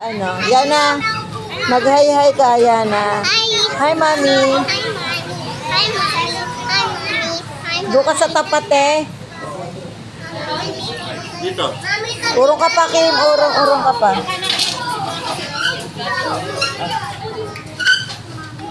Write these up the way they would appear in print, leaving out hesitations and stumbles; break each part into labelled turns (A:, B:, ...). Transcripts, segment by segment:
A: Ano, Yana, mag-hi-hi ka, Yana. Hi, Mami.
B: Hi, Mommy.
A: Doon ka sa tapat eh.
C: Dito.
A: Urong ka pa, Kim. Urong ka pa.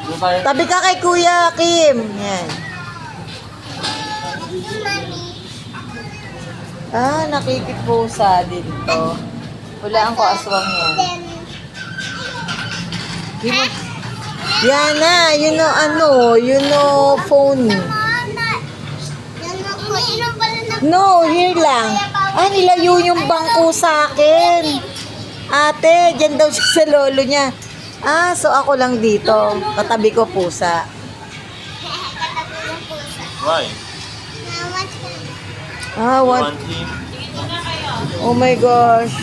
C: Doon tayo.
A: Tabi ka kay Kuya, Kim. Yan. Ah, nakikipusa dito. Hulaan ko aswang yan. Yana, phone. No, here lang. Ah, nilayo yung bangko sa akin. Ate, dyan daw siya sa lolo niya. Ah, so ako lang dito. Katabi ko pusa.
C: Why?
A: Ah,
C: You
A: what?
C: want him?
A: Oh my gosh.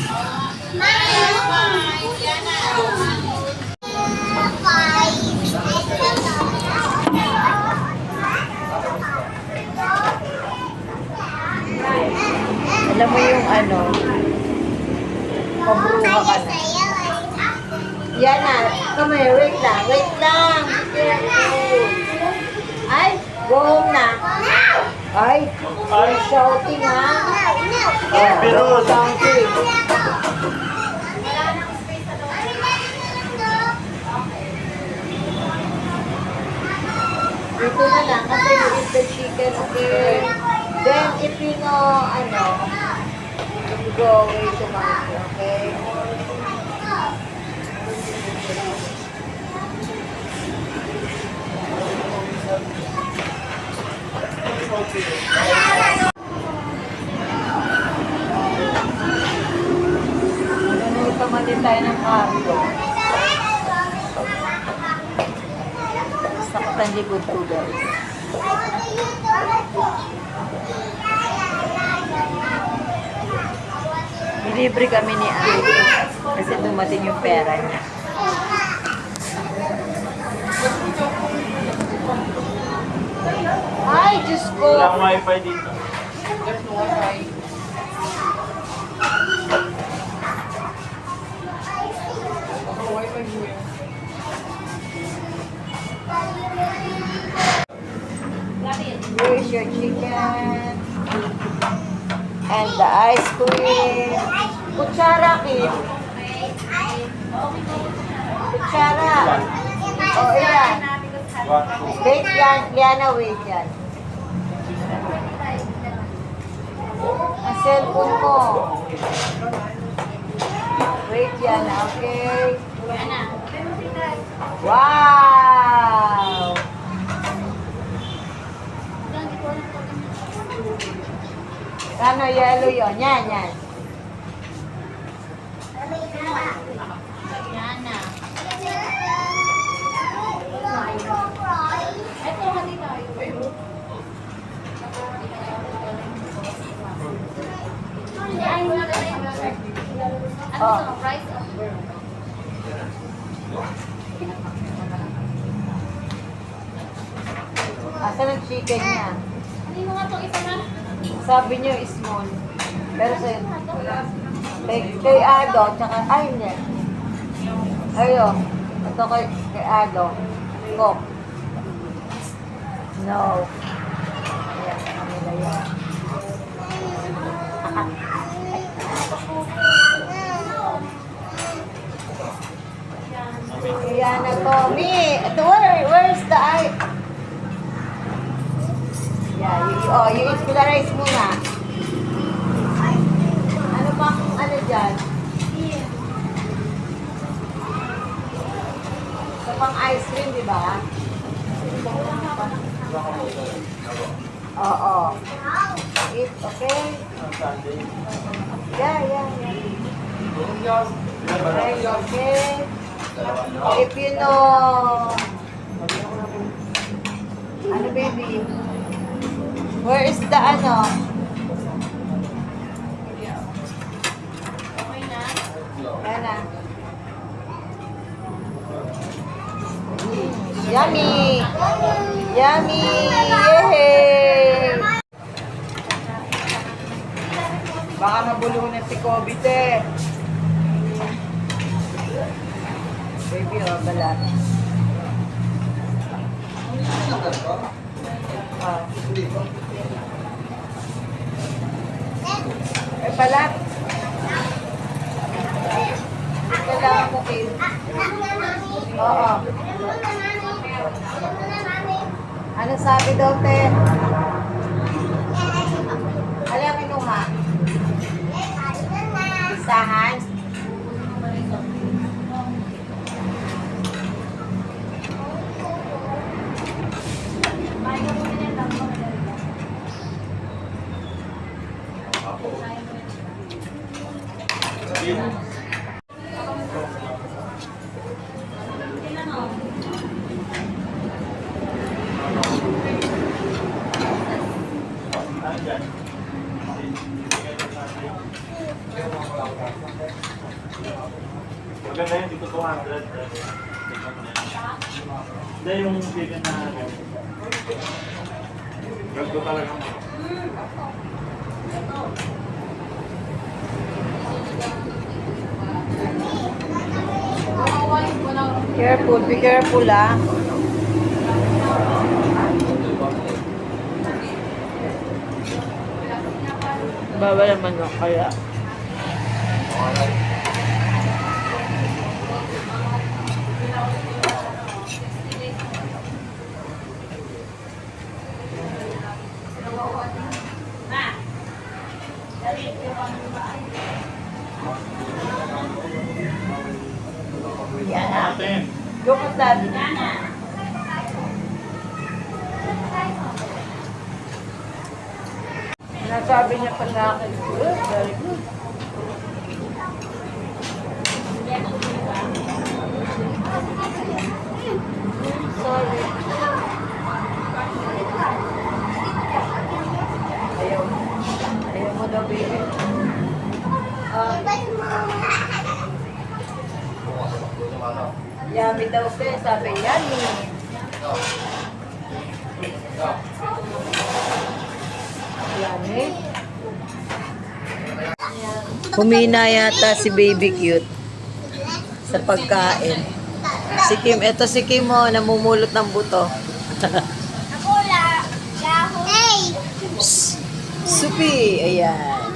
A: Alam mo yung pabruha ka na. Yana, come here, wait lang. Be careful. Ay, go home na. Ay, you're shouting ha? Oh,
C: Pero,
A: shouting. Dito na lang kasi you eat the chicken, okay? Then, if you know, you go away to mommy, okay? Nanonood naman din tayo ng cargo. Saktan likod ko, guys. Libre kami ni Ate kasi dumating yung pera niya. Ay, Diyos ko!
C: walang wifi dito.
A: Here's your chicken. And the ice cream. Kutsara, Kim. Kutsara. Oh, iyan. Wait yan. Liana, wait yan. Ang cellphone mo. Wait yan, okay? Wow! Ano, yellow yun? Yan. Oh. Asan ang chicken niya? Sabi niyo small. Pero sa'yo, kay Ado, tsaka, ay hindi. Ayo, ito kay Ado. Cook. No. Ayan, kanila yan. Ayan na to. Where's the eye? Yeah, you eat the rice muna. Ano bang dyan? Sa pang ice cream, di ba? Oo. Eat, okay? Yeah. Okay. If you know... Ano, baby? Where is the Ayan na. Yummy! Yay! Baka mabulungan si Kobe, te. Baby, oh, balat. Ah. Eh, balat. Kailangan mo, Kim. Oo. Ano sabi daw, te? Alam ang kinuha? Isahan?
C: Maganda yun, dito 200. Hindi yung vegan na ganito talaga.
A: Careful, be careful, ah. Bawal naman lang kaya.
C: Natin.
A: Go ka, Daddy. Nasabi niya pa sa akin, good, very good. Sorry. Ayaw. Ayaw mo daw, baby. Yummy daw, pe. Sabi, yummy. Yummy. Humina yata si Baby Cute sa pagkain. Si Kim, eto si Kim mo, namumulot ng buto.
B: Ako la. Hey!
A: Supi, ayan.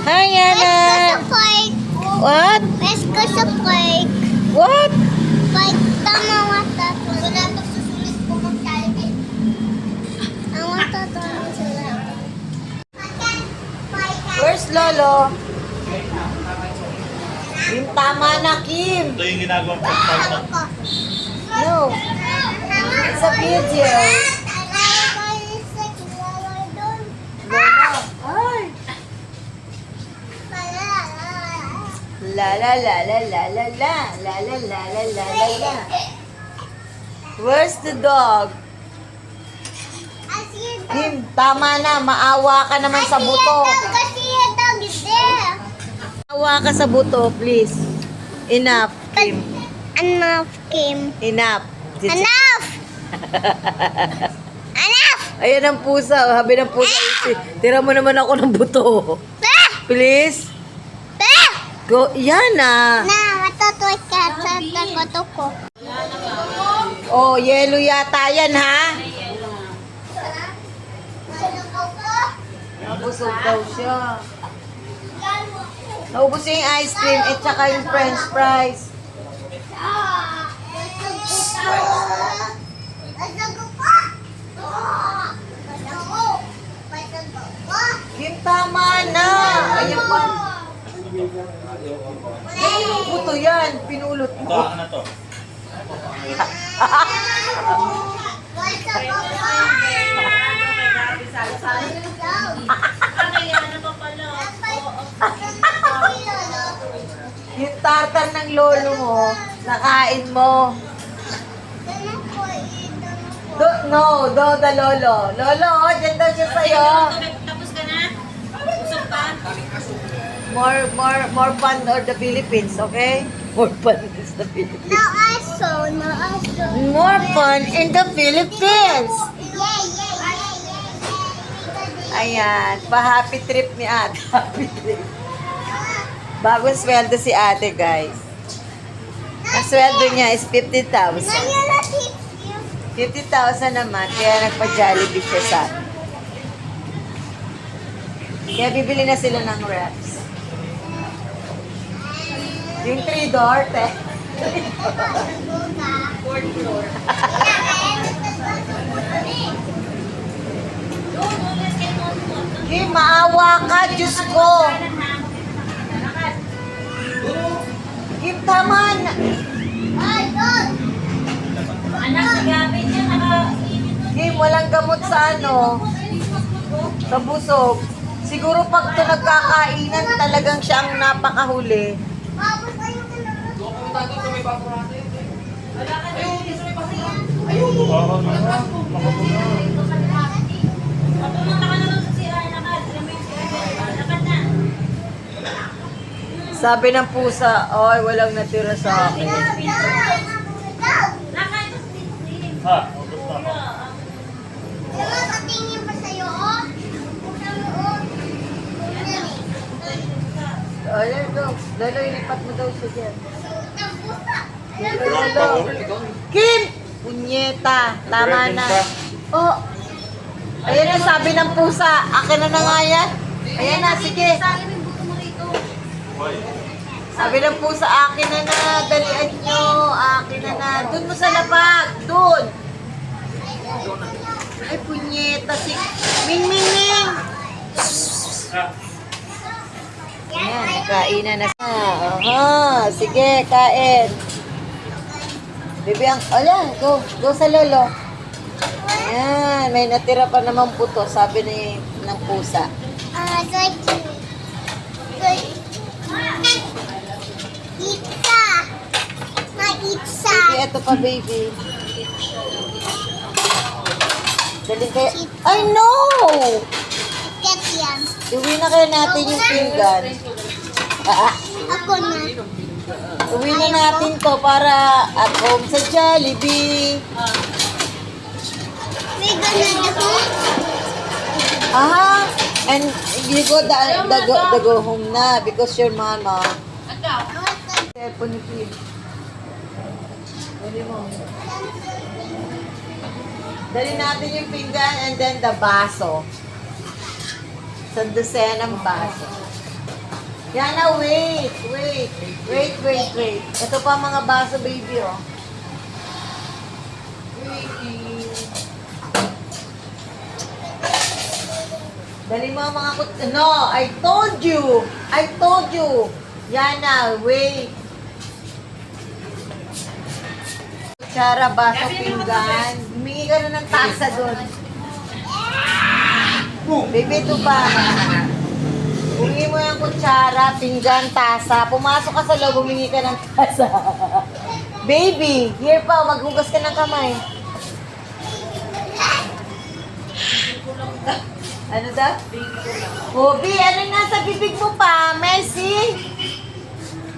A: Hi,
B: Let's go
A: Yana.
B: sa park.
A: What?
B: Let's go sa park.
A: What?
B: Park tama mata. Wala to susulit ko mag-Jollibee. Ang mata to ang sila.
A: Where's Lolo? Yung tama na, Kim.
C: Ito yung ginagawang pagpapag.
A: No. It's a video. Lolo. Ay. La la la la la la la la la la la la la la. Where's the dog? Kim, tama na. Maawa ka naman sa buto.
B: Kasi yung dog is there.
A: Maawa ka sa buto, please. Enough, Kim.
B: Enough, Kim.
A: Enough.
B: Enough! Enough!
A: Ayan ang pusa. Habi ng pusa. Tira mo naman ako ng buto.
B: Bah!
A: Please.
B: Bah!
A: Go. Yan na.
B: Na, matutuwa ka sa takoto ko.
A: Oh, yellow yata yan, ha? Nabusog daw siya. Naubos niya yung ice cream at saka yung french fries. Kim, tama na. Ayan pa. Puto yan. Pinulot
C: Ito,
A: mo.
C: ano to? Yung tartar ng lolo mo, nakain mo. No, the lolo. Lolo, dyan daw siya sa'yo.
D: Tapos ka na? Usap pa?
A: More fun or the Philippines, okay? More fun is the Philippines.
B: No aso, no aso.
A: More fun in the Philippines. Ayan, pa-happy trip ni ate. Happy trip. Bagong sweldo si ate, guys. Ang sweldo niya is 50,000.
B: Nangyala tips you.
A: 50,000 naman, kaya nagpa-Jollibee siya sa akin. Kaya bibili na sila ng wraps. Yung 3-door, te.
D: Fourth floor. Let's get on foot.
A: Kim, maawa ka, Diyos ko. Kim, tama na.
B: Ay, doon.
D: Anak, si Gabin niya nakainit.
A: Kim, walang gamot sa ano, sa busog. Siguro pag ito nagkakainan, talagang siya ang napakahuli.
B: Mabot tayo ka lang.
D: Pumunta ka na lang sa CR. Lakad. Alam mo yung CR. Lakad na.
A: Sabi ng pusa, ay, walang natira sa akin.
D: Lakad.
E: Ha, gusto ako.
B: Diba, patingin pa sa'yo, oh? Buksan mo, oh.
A: Oh, Lolo, ilipat mo daw siya dyan.
B: Ang pusa.
A: Lolo. Kim! Punyeta, tama na. Oh, ayan na, sabi ng pusa, akin na nga yan. Ayan na, sige.
D: Sabi mo yung buto mo rito.
A: Sabi ng pusa, akin na na, dalian nyo, akin na na. Doon mo sa lapag, doon. Ay, punyeta, si Ming Ming Ming. Ayan, nakainan na siya. Aha, sige, kain. Bibi ang, go sa lolo. Ayan, may natira pa naman puto, sabi ng pusa.
B: Pizza. Ma-pizza.
A: Baby, eto pa, baby. Daling kayo. Ay, no!
B: Get yan.
A: Iwi na kaya natin yung pinggan.
B: Ako na.
A: Uwi na natin to para at home sa Jollibee.
B: May ganun ako.
A: Ah, and you go the go home na because your mama. Cellphone ni Kim. Dali mo. Dali natin yung pinggan and then the baso. Sa dosenang baso. Yana, wait. Ito pa mga baso, baby, oh. Dali mo ang mga No, I told you. Yana, wait. Kutsara, baso, pinggan. Humingi ka na ng tasa doon. Baby, ito pa. Humingi mo yung kutsara, pinggan, tasa. Pumasok ka sa loob, humingi ka ng tasa. Baby, here pa, maghugas ka ng kamay. Ano daw? Bobby, ano nasa bibig mo pa? Messi?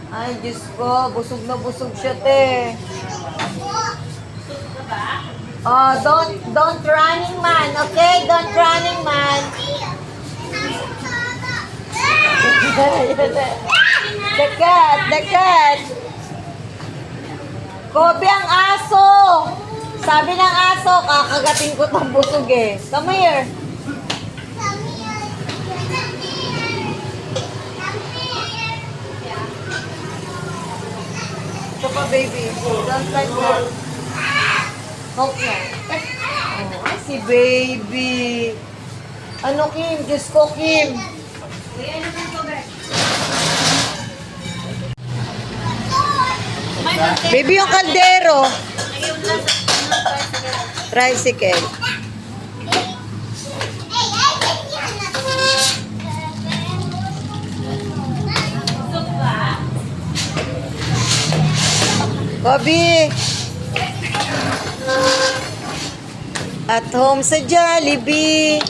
A: Ay, Diyos ko, busog na busog siya, te. Oh, don't running man, okay? Don't running man. The cat. Kobe ang aso. Sabi ng aso, kakagating ko tong busog eh. Come here. Ito pa, baby. Don't like that. Hope na. Oh, si baby. Ano, Kim? Diyos ko, Kim. Baby, yung kaldero. Tricycle. Bobby. At home sa Jollibee.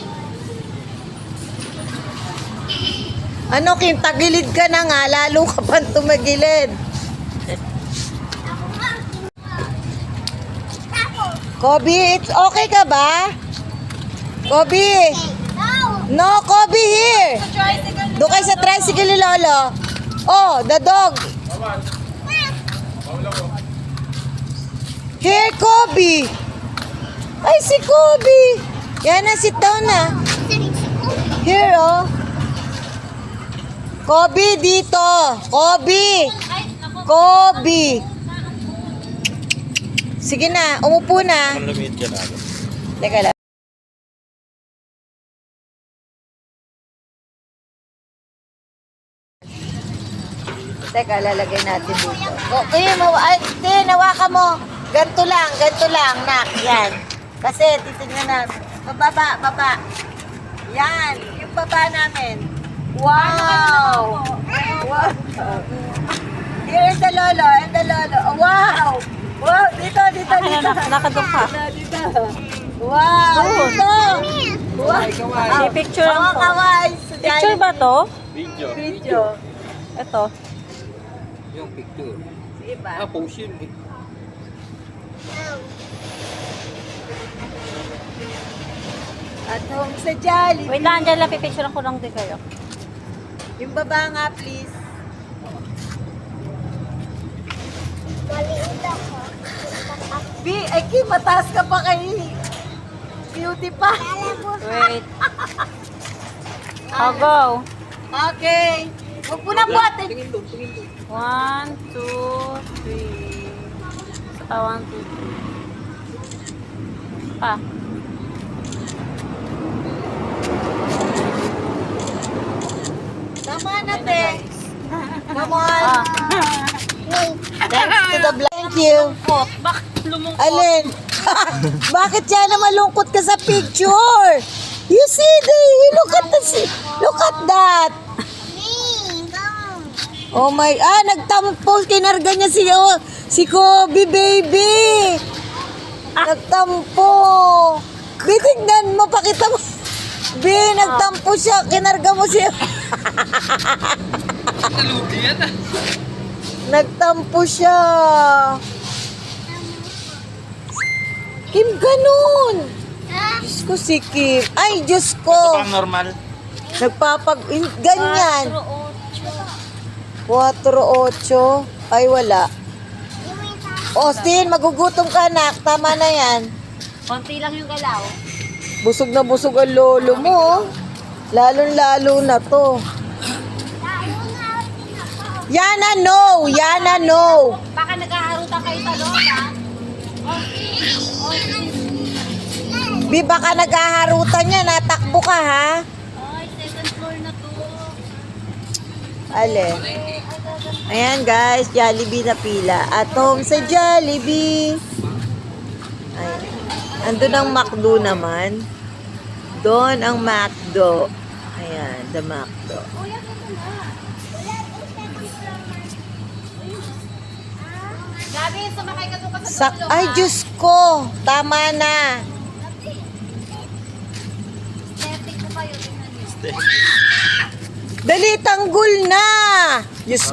A: Ano, Kim? Tagilid ka na nga. Lalo ka pa tumagilid. Kobe, it's okay ka ba? Kobe! No, Kobe, here! Doon kayo sa tricycle ni Lolo. Oh, the dog. Here, Kobe. Ay, si Kobe. Yan na, sit down na. Here, oh. Kobe, dito. Kobe. Kobe. Sige na, umupo na.
E: Lamit ka na.
A: Teka lang. Teka, lalagay natin dito. Okay, ay, nawakan mo. Ganto lang, nak. Yan. Kasi, titignan na. Baba. Yan, yung baba namin. Wow! Wow! Here's the lolo, and the lolo. Wow! Wow, dito.
D: Nakadong ka.
A: Dito. Wow! Dito! Wow!
D: Picture
A: Mga
D: lang to.
A: kaway.
D: Picture ba to?
A: Video.
D: Ito.
E: Yung picture.
A: Sige ba?
E: Post yun eh.
A: At home sa Jollibee.
D: Wait lang, dyan lang. Pipicture ko lang din kayo.
A: Yung baba nga, please.
B: Maliit ako.
A: B, ay Kim, mataas ka pa kay Beauty pa.
D: Wait. I'll go.
A: Okay. Huwag mo na buhatin.
D: 1, 2, 3. Saka 1, 2, 3. Pa.
A: Tama na, te. Come on.
D: Ah.
A: Thanks to the vlog. Thank you.
D: Bakit lumungkot?
A: Alin? Bakit yan na malungkot ka sa picture? You see, look at that. Oh my, nagtampo, kinarga niya si Kobe, baby. Nagtampo. Bitignan mo, pakita mo. Nagtampo siya, kinarga mo siya. Nagtampo siya. Kim, ganun. Diyos ko si Kim. Ay, Diyos ko.
E: Pang normal.
A: Ganyan. 4-8. Ay, wala. Austin, magugutom ka, anak. Tama na yan.
D: Konti lang yung galaw.
A: Busog na busog ang lolo mo. Oh. Lalong-lalo na to. Yana, no! Yana, no!
D: Baka naghaharutan kayo sa loob, ha?
A: Bi, baka naghaharutan niya. Natakbo ka, ha?
D: Ay, second floor na to.
A: Ale. Ayan, guys. Jollibee na pila. At home sa Jollibee. Ayan. Andun ang McDo naman. Doon ang McDo. Ayan, the McDo.
D: Gabi, sumakay ka doon ka sa dulo,
A: Ay, Diyos ko. Tama na.
D: Aesthetic ko kayo. Tingnan niyo.
A: Dali, tanggol na. Diyos